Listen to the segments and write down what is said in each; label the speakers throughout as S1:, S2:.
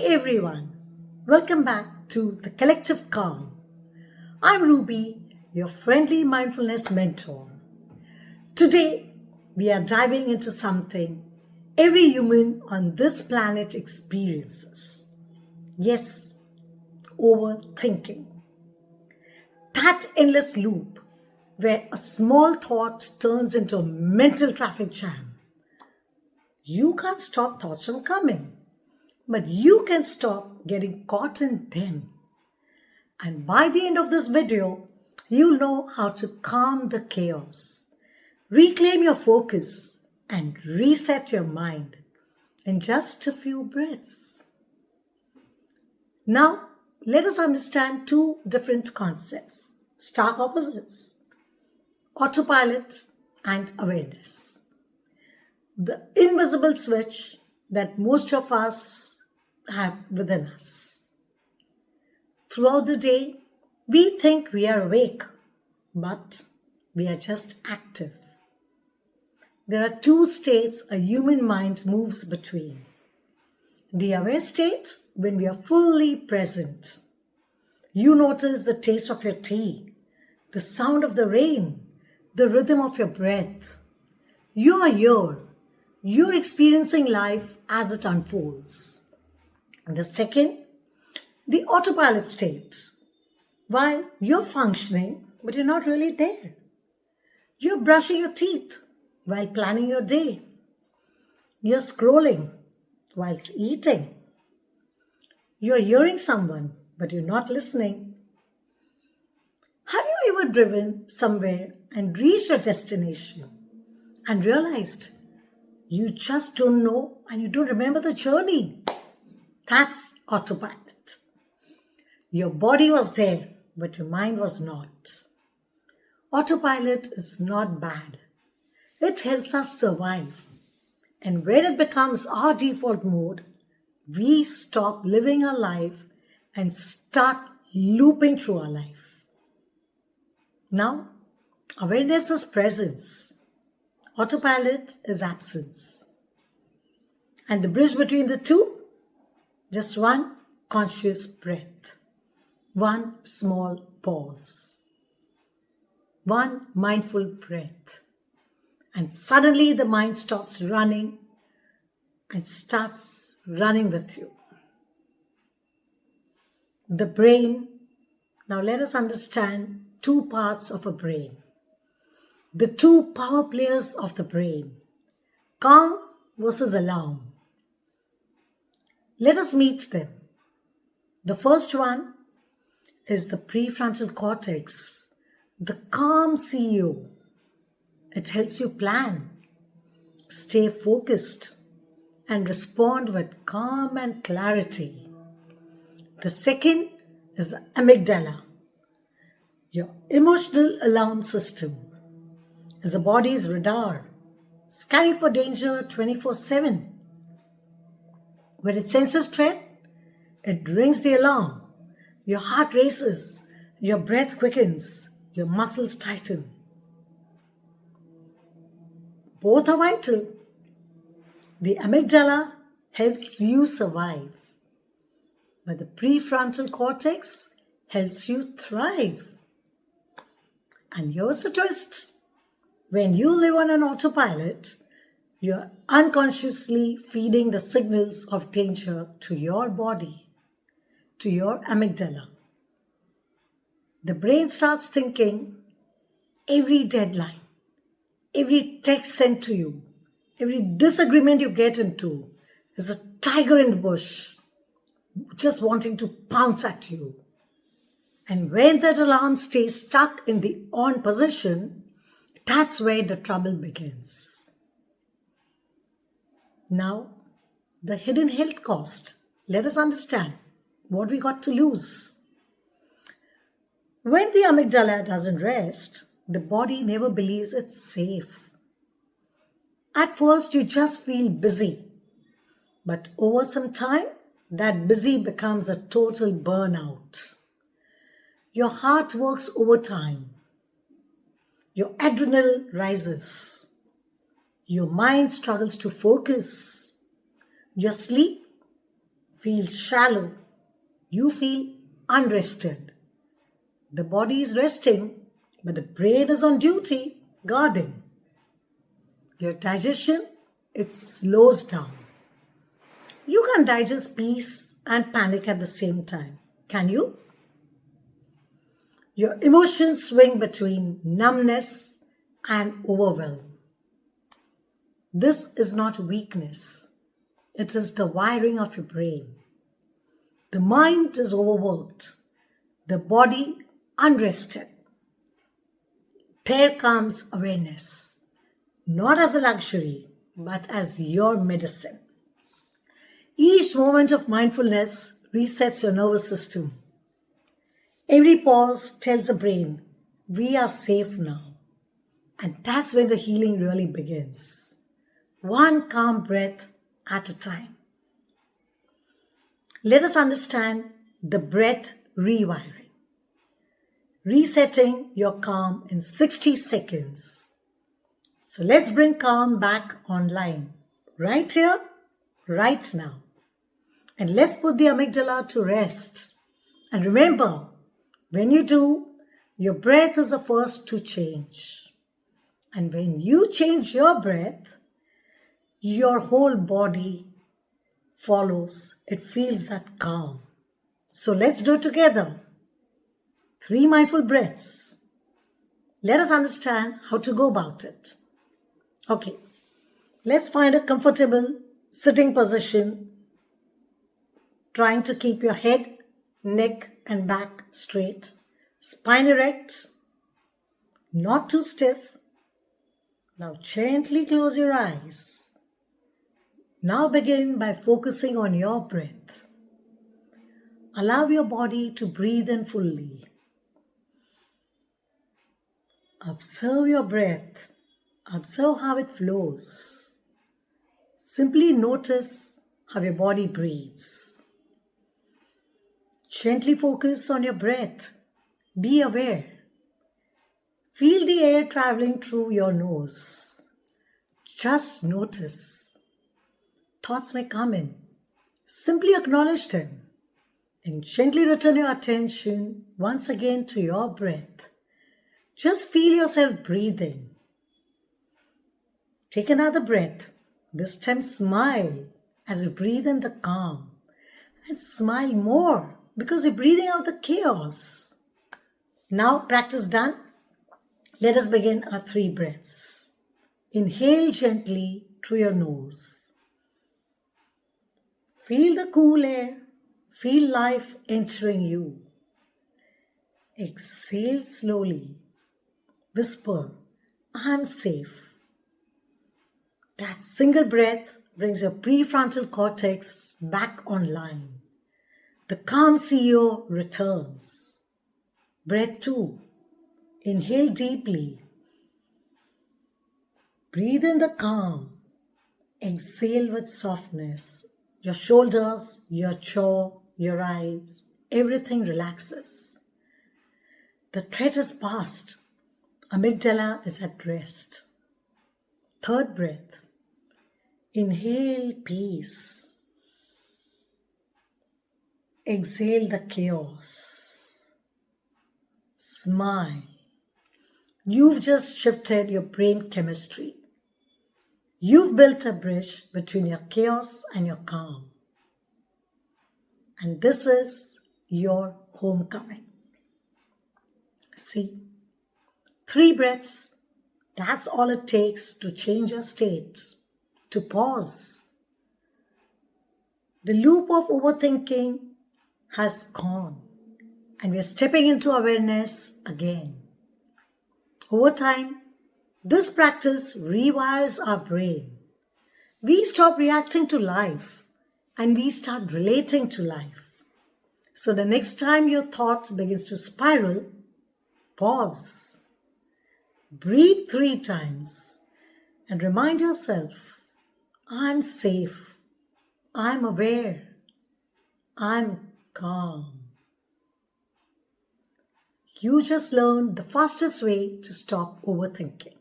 S1: everyone, welcome back to The Collective Calm. I'm Ruby, your friendly mindfulness mentor. Today, we are diving into something every human on this planet experiences. Yes, overthinking. That endless loop where a small thought turns into a mental traffic jam. You can't stop thoughts from coming, but you can stop getting caught in them. And by the end of this video, you'll know how to calm the chaos, reclaim your focus, and reset your mind in just a few breaths. Now, let us understand two different concepts, stark opposites: autopilot and awareness. The invisible switch that most of us have within us. Throughout the day, we think we are awake, but we are just active. There are two states a human mind moves between. The aware state, when we are fully present. You notice the taste of your tea, the sound of the rain, the rhythm of your breath. You are here. You're experiencing life as it unfolds. And the second, the autopilot state. While you're functioning, but you're not really there. You're brushing your teeth while planning your day. You're scrolling whilst eating. You're hearing someone, but you're not listening. Have you ever driven somewhere and reached your destination and realized you just don't know and you don't remember the journey? That's autopilot. Your body was there, but your mind was not. Autopilot is not bad. It helps us survive. And when it becomes our default mode, we stop living our life and start looping through our life. Now, awareness is presence. Autopilot is absence. And the bridge between the two? Just one conscious breath. One small pause. One mindful breath. And suddenly the mind stops running and starts running with you. The brain. Now let us understand two parts of a brain. The two power players of the brain. Calm versus alarm. Let us meet them. The first one is the prefrontal cortex, the calm CEO. It helps you plan, stay focused, and respond with calm and clarity. The second is the amygdala, your emotional alarm system. Is the body's radar, scanning for danger 24/7. When it senses threat, it rings the alarm. Your heart races, your breath quickens, your muscles tighten. Both are vital. The amygdala helps you survive, but the prefrontal cortex helps you thrive. And here's the twist. When you live on an autopilot, you're unconsciously feeding the signals of danger to your body, to your amygdala. The brain starts thinking every deadline, every text sent to you, every disagreement you get into is a tiger in the bush just wanting to pounce at you. And when that alarm stays stuck in the on position, that's where the trouble begins. Now, the hidden health cost. Let us understand what we got to lose. When the amygdala doesn't rest, the body never believes it's safe. At first, you just feel busy. But over some time, that busy becomes a total burnout. Your heart works overtime. Your adrenaline rises. Your mind struggles to focus. Your sleep feel shallow. You feel unrested. The body is resting, but the brain is on duty, guarding. Your digestion, it slows down. You can't digest peace and panic at the same time, can you? Your emotions swing between numbness and overwhelm. This is not weakness. It is the wiring of your brain. The mind is overworked. The body unrested. There comes awareness, not as a luxury, but as your medicine. Each moment of mindfulness resets your nervous system. Every pause tells the brain, we are safe now. And that's when the healing really begins. One calm breath at a time. Let us understand the breath rewiring. Resetting your calm in 60 seconds. So let's bring calm back online. Right here, right now. And let's put the amygdala to rest. And remember, when you do, your breath is the first to change. And when you change your breath, your whole body follows. It feels that calm. So let's do it together. 3 mindful breaths. Let us understand how to go about it. Okay, let's find a comfortable sitting position, trying to keep your head, neck and back straight, spine erect, not too stiff. Now gently close your eyes. Now begin by focusing on your breath. Allow your body to breathe in fully. Observe your breath. Observe how it flows. Simply notice how your body breathes. Gently focus on your breath. Be aware. Feel the air traveling through your nose. Just notice. Thoughts may come in. Simply acknowledge them and gently return your attention once again to your breath. Just feel yourself breathing. Take another breath. This time smile as you breathe in the calm. And smile more because you're breathing out the chaos. Now practice done. Let us begin our 3 breaths. Inhale gently through your nose. Feel the cool air. Feel life entering you. Exhale slowly. Whisper, I'm safe. That single breath brings your prefrontal cortex back online. The calm CEO returns. Breath 2. Inhale deeply. Breathe in the calm. Exhale with softness. Your shoulders, your jaw, your eyes, everything relaxes. The threat is past. Amygdala is at rest. 3rd breath. Inhale peace. Exhale the chaos. Smile. You've just shifted your brain chemistry. You've built a bridge between your chaos and your calm. And this is your homecoming. See, 3 breaths, that's all it takes to change your state, to pause. The loop of overthinking has gone and we are stepping into awareness again. Over time, this practice rewires our brain. We stop reacting to life and we start relating to life. So the next time your thought begins to spiral, pause. Breathe 3 times and remind yourself, I'm safe, I'm aware, I'm calm. You just learned the fastest way to stop overthinking.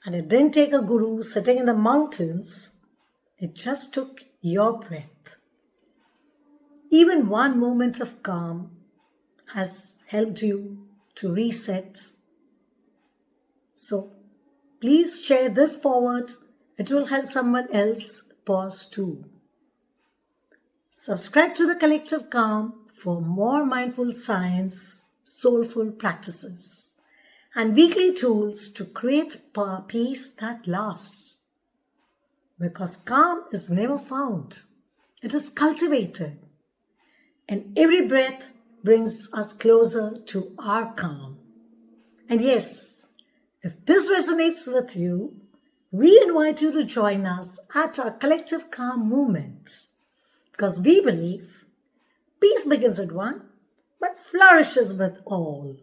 S1: And it didn't take a guru sitting in the mountains. It just took your breath. Even one moment of calm has helped you to reset. So please share this forward. It will help someone else pause too. Subscribe to the Collective Calm for more mindful science, soulful practices, and weekly tools to create peace that lasts. Because calm is never found, it is cultivated. And every breath brings us closer to our calm. And yes, if this resonates with you, we invite you to join us at our Collective Calm movement. Because we believe peace begins with one, but flourishes with all.